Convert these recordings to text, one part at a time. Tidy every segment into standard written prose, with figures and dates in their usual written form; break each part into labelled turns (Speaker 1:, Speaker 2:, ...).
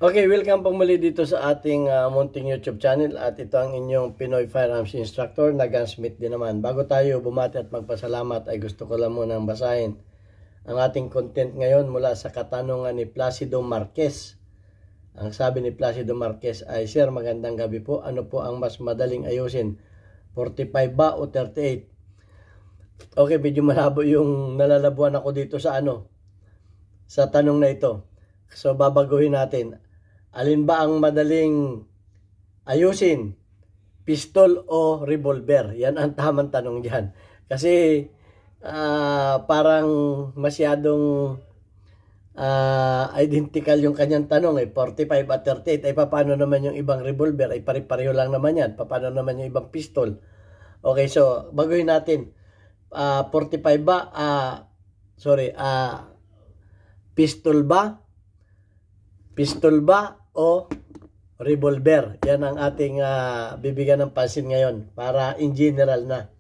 Speaker 1: Okay, welcome po muli dito sa ating munting YouTube channel at ito ang inyong Pinoy Firearms Instructor na Gunsmith din naman. Bago tayo bumati at magpasalamat ay gusto ko lang munang basahin ang ating content ngayon mula sa katanungan ni Placido Marquez. Ang sabi ni Placido Marquez ay, Sir, magandang gabi po. Ano po ang mas madaling ayusin? 45 ba o 38? Okay, medyo malabo yung nalalabuan ako dito sa sa tanong na ito. So babaguhin natin. Alin ba ang madaling ayusin? Pistol o revolver? Yan ang tamang tanong dyan. Kasi parang masyadong identical yung kanyang tanong. 45 at 38. Ay paano naman yung ibang revolver? Ay pare-pareho lang naman yan. Paano naman yung ibang pistol? Okay, so baguhin natin. 45 ba? Pistol ba? Pistol ba o revolver? Yan ang ating bibigyan ng pansin ngayon para in general na.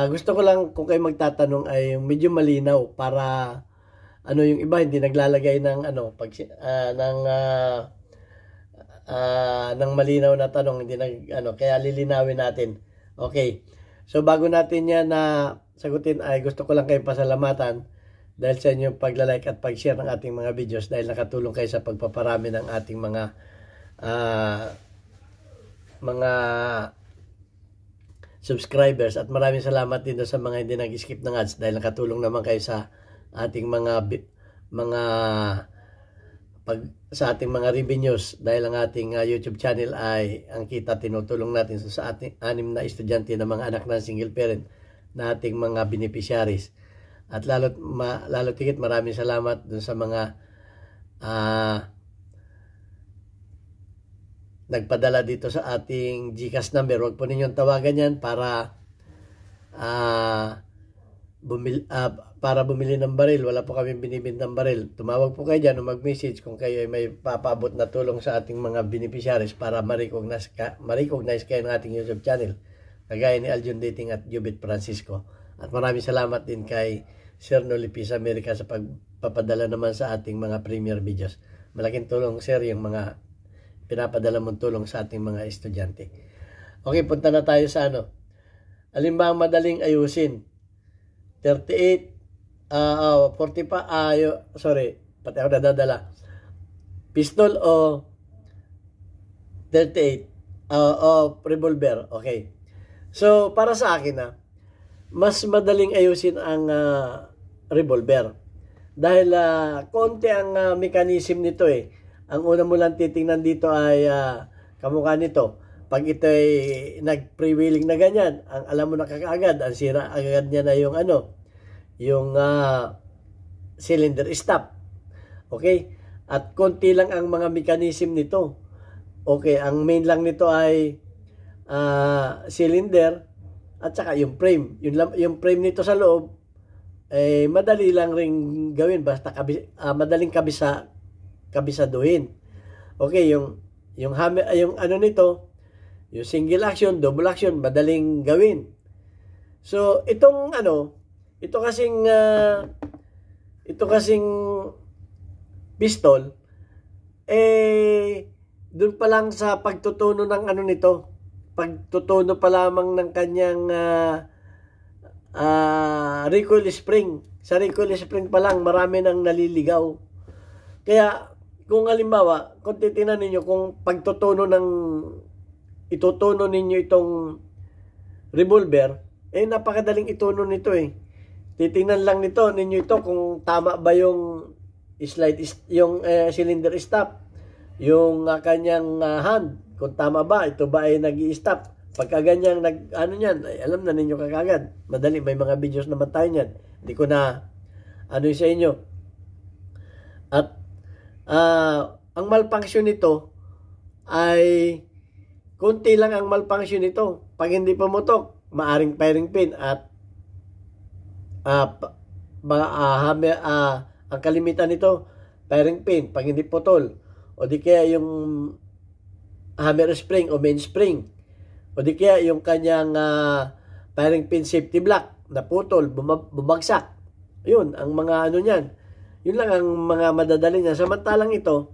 Speaker 1: Gusto ko lang kung kayo magtatanong ay medyo malinaw para yung iba hindi naglalagay ng ng malinaw na tanong, hindi kaya lilinawin natin. Okay. So bago natin yan sagutin ay gusto ko lang kayo pasalamatan dahil sa inyong pagla-like at pag-share ng ating mga videos dahil nakatulong kayo sa pagpaparami ng ating mga subscribers, at maraming salamat din sa mga hindi nag-skip ng ads dahil nakatulong naman kayo sa ating sa ating mga revenues dahil ang ating YouTube channel ay ang kita tinutulong natin sa ating 6 na estudyante na mga anak ng single parent na ating mga beneficiaries. At lalo tigit maraming salamat dun sa mga nagpadala dito sa ating GCash number. Huwag po ninyong tawagan yan para bumili ng baril. Wala po kami binibintang baril. Tumawag po kayo dyan o mag-message kung kayo ay may papabot na tulong sa ating mga beneficiaries para ma-recognize kayo ng ating YouTube channel. Kagaya ni Aljon Dating at Jubit Francisco. At maraming salamat din kay Sir Nolipis America sa pagpapadala naman sa ating mga premier videos. Malaking tulong, Sir, yung mga pinapadala mong tulong sa ating mga estudyante. Okay, punta na tayo sa alin ba ang madaling ayusin? 38, 45, pati ako nadadala. Pistol o 38? O revolver? Okay. So, para sa akin mas madaling ayusin ang revolver. Dahil konti ang mechanism nito eh. Ang una mo lang titingnan dito ay kamukha nito. Pag ito ay nag-prevailing na ganyan, ang alam mo na kakaagad, ang sira agad niya na yung yung cylinder stop. Okay? At konti lang ang mga mechanism nito. Okay, ang main lang nito ay cylinder at saka yung frame. Yung frame nito sa loob eh madali lang ring gawin basta madaling kabisaduhin. Okay, yung hammer, yung nito, yung single action, double action, madaling gawin. So itong ito kasing pistol doon pa lang sa pagtutuno ng nito, pagtutuno pa lamang ng kanyang recoil spring. Sa recoil spring pa lang marami nang naliligaw. Kaya kung halimbawa, kung titingnan ninyo kung itutuno ninyo itong revolver, napakadaling ituno nito eh. Titingnan lang ninyo ito kung tama ba yung cylinder stop, yung kanyang hand, kung tama ba, ito ba ay nag-i-stop. Pagka ganyang niyan, ay alam na ninyo kagad. Madali, may mga videos naman tayo niyan. Hindi ko na sa inyo. At ang malfunction nito ay kunti lang ang malfunction nito. Pag hindi pumutok, maaring firing pin at ang kalimitan nito, firing pin pag hindi putol. O di kaya yung hammer spring o main spring. O di kaya yung kanyang firing pin safety block na putol, bumagsak. Yun, ang mga niyan. Yun lang ang mga madadali niya. Samantalang ito,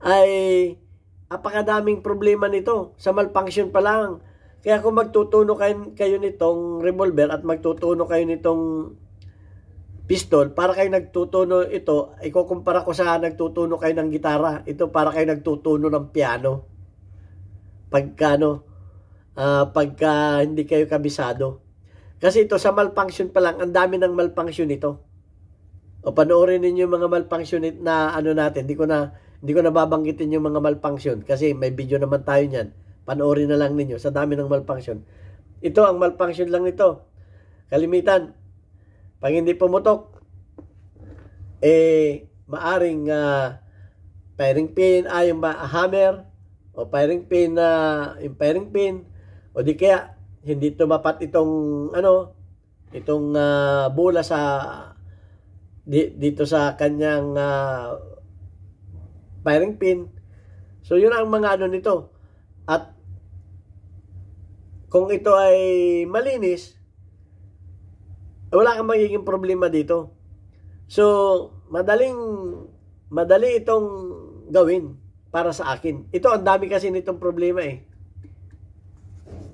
Speaker 1: ay apakadaming problema nito sa malfunction pa lang. Kaya kung magtutuno kayo nitong revolver at magtutuno kayo nitong pistol, para kayo nagtutuno ito, ikukumpara ko sa nagtutuno kayo ng gitara. Ito para kayo nagtutuno ng piano. Pagka hindi kayo kabisado. Kasi ito sa malfunction pa lang, ang dami ng malfunction nito. O panoorin ninyo yung mga malfunction na ano natin. Hindi ko na babanggitin yung mga malfunction kasi may video naman tayo niyan. Panoorin na lang ninyo sa dami ng malfunction. Ito ang malfunction lang nito. Kalimitan, pag hindi pumutok, maaring firing pin, yung hammer, o firing pin yung firing pin, o di kaya hindi tumapat itong bola sa dito sa kanyang firing pin. So yun ang mga nito. At kung ito ay malinis, wala kang magiging problema dito. So, madali itong gawin para sa akin. Ito, ang dami kasi nitong problema eh.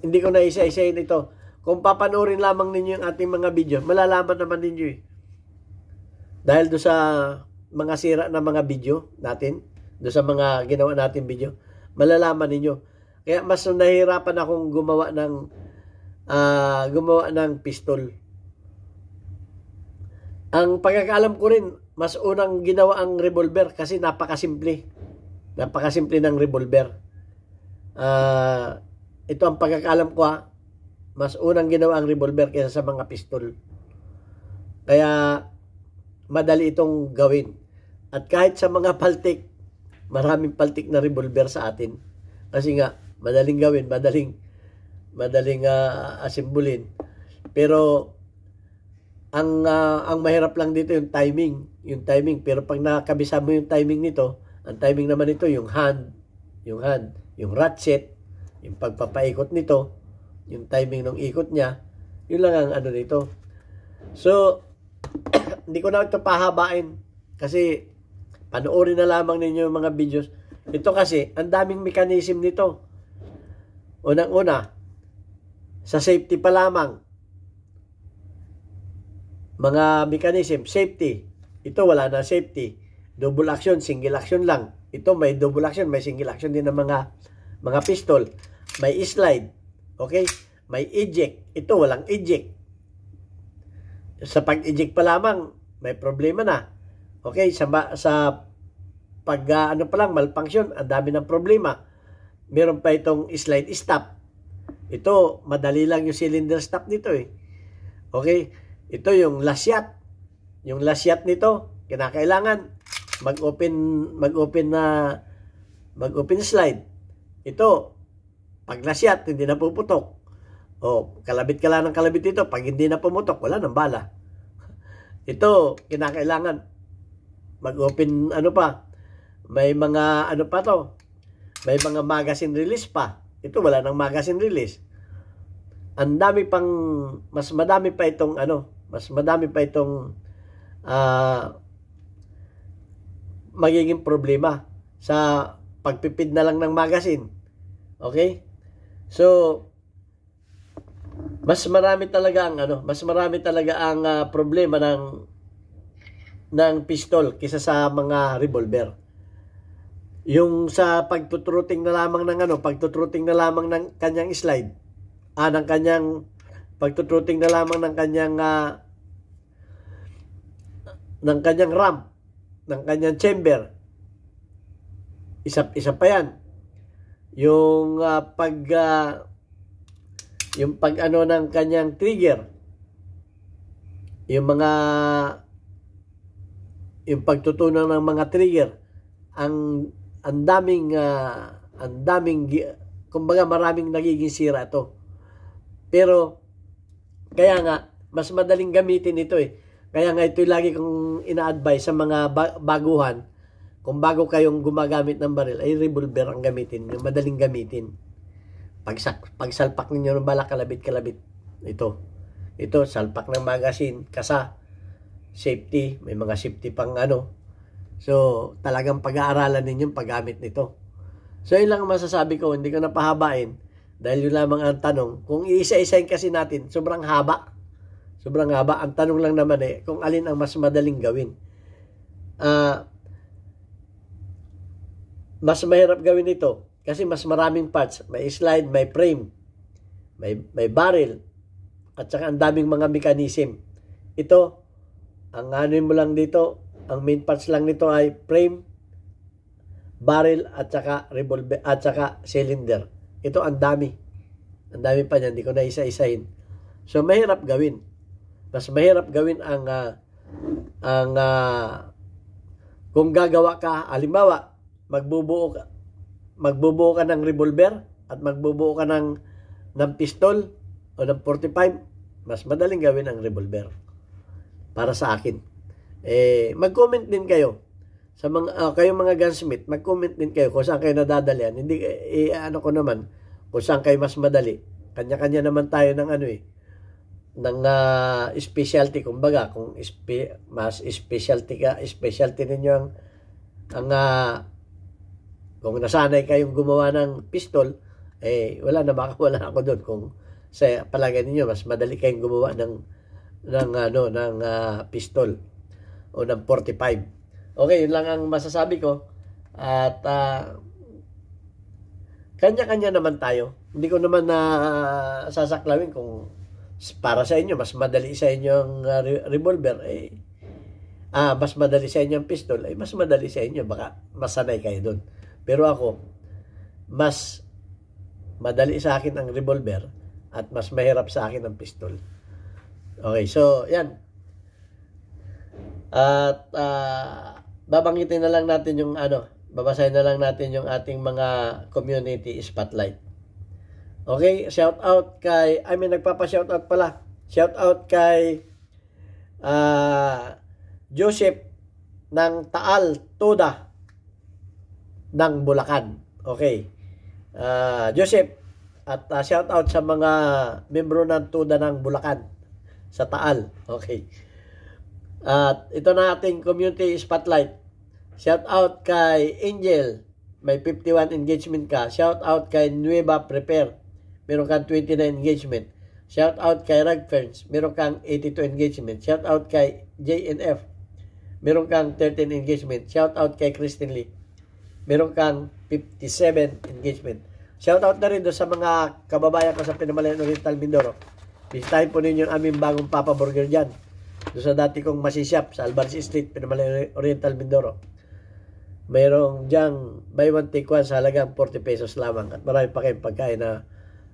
Speaker 1: Hindi ko na isa-isayin ito. Kung papanoorin lamang ninyo yung ating mga video, malalaman naman ninyo eh. Dahil do sa mga sira na mga video natin, do sa mga ginawa natin video, malalaman ninyo. Kaya mas nahihirapan akong gumawa ng pistol. Ang pagkakaalam ko rin, mas unang ginawa ang revolver kasi napakasimple. Napakasimple ng revolver. Ito ang pagkakaalam ko mas unang ginawa ang revolver kaysa sa mga pistol. Kaya madali itong gawin. At kahit sa mga paltik, maraming paltik na revolver sa atin. Kasi nga, madaling gawin, madaling asimbulin. Pero ang mahirap lang dito yung timing. Pero pag nakabisa mo yung timing nito, ang timing naman nito yung yung ratchet, yung pagpapaikot nito, yung timing ng ikot niya, yun lang ang nito. So, hindi ko na ito pahabain kasi panoorin na lamang ninyo yung mga videos. Ito kasi, ang daming mechanism nito. Unang-una, sa safety pa lamang, mga mechanism, safety. Ito wala na safety. Double action, single action lang. Ito may double action, may single action din ng mga pistol. May slide. Okay? May eject. Ito walang eject. Sa pag-eject pa lamang, may problema na. Okay? Sa pag pa lang, malfunction, ang dami ng problema. Meron pa itong slide stop. Ito, madali lang yung cylinder stop nito eh. Okay? Ito yung lasyat. Yung lasyat nito, kinakailangan mag-open slide. Ito, pag lasyat, hindi na puputok. O, kalabit ka lang ng kalabit ito. Pag hindi na pumutok, wala nang bala. Ito, kinakailangan mag-open, may mga, may mga magazine release pa. Ito, wala nang magazine release. Ang dami pang, mas madami pa itong magiging problema sa pagpipid na lang ng magazine. Okay? So, mas marami talaga ang problema ng pistol kaysa sa mga revolver. Yung sa pagtutruting na lamang ng kanyang slide, pagtutruting na lamang ng kanyang ramp, ng kanyang chamber. Isa pa yan. Yung ng kanyang trigger. Yung pagtutunan ng mga trigger. Ang daming kumbaga maraming nagiging sira ito. Pero kaya nga mas madaling gamitin ito eh. Kaya nga ito lagi kong ina-advise sa mga baguhan. Kung bago kayong gumagamit ng baril, ay revolver ang gamitin. Yung madaling gamitin. Pagsalpak ninyo ng bala, kalabit. Ito, salpak ng magazine, kasa, safety, may mga safety pang So, talagang pag-aaralan ninyo yung paggamit nito. So, yun lang ang masasabi ko. Hindi ko na pahabain. Dahil yun lamang ang tanong. Kung iisa-isahin kasi natin, sobrang haba. Sobrang haba. Ang tanong lang naman kung alin ang mas madaling gawin. Mas mahirap gawin ito. Kasi mas maraming parts. May slide, may frame, may barrel, at saka ang daming mga mechanism. Ito, ang ano mo lang dito, ang main parts lang nito ay frame, barrel, at saka revolver, at saka cylinder. Ito ang dami. Ang dami pa niyan, hindi ko na isa-isahin. So mahirap gawin. Mas mahirap gawin kung gagawa ka, halimbawa, magbubuo ka ng revolver at magbubuo ka ng pistol o ng 45, mas madaling gawin ang revolver para sa akin. Mag-comment din kayo sa kayong mga gunsmith, mag-comment din kayo kung saan kayo nadadalian. Hindi ano ko naman kung saan kayo mas madali. Kanya-kanya naman tayo ng ng specialty, kumbaga kung mas specialty ninyo ang kung nasanay kayong gumawa ng pistol, wala na, makawala ako doon. Kung sa palagay ninyo mas madali kayong gumawa ng pistol o ng 45. Okay, yun lang ang masasabi ko. At kanya-kanya naman tayo. Hindi ko naman sasaklawin kung para sa inyo mas madali sa inyo ang revolver, mas madali sa inyo ang pistol, mas madali sa inyo, baka masanay kayo doon. Pero ako, mas madali sa akin ang revolver at mas mahirap sa akin ang pistol. Okay, so yan. At babanggitin na lang natin yung babasahin na lang natin yung ating mga community spotlight. Okay, shout out kay, nagpapa-shout out pala. Shout out kay Joseph ng Taal Toda ng Bulacan. Okay. Joseph, at shout out sa mga membro ng Toda ng Bulacan sa Taal. Okay. At ito na ating community spotlight. Shout out kay Angel, may 51 engagement ka. Shout out kay Nueva Prepare, meron kang 29 engagement. Shout out kay Ragferns, meron kang 82 engagement. Shout out kay JNF, meron kang 13 engagement. Shout out kay Christine Lee, meron kang 57 engagement. Shout out na rin doon sa mga kababayan ko sa Pinamalayan Oriental Mindoro. Bisitahin po ninyo ang aming bagong Papa Burger dyan. Doon sa dati kong masishop sa Albarci Street, Pinamalayan Oriental Mindoro. Mayroong dyang buy one take one sa halagang 40 pesos lamang. At marami pa kayong pagkain na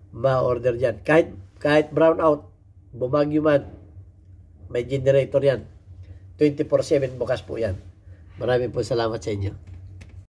Speaker 1: ma-order dyan. Kahit brown out, bumagyo man, may generator yan. 24/7 bukas po yan. Maraming po salamat sa inyo.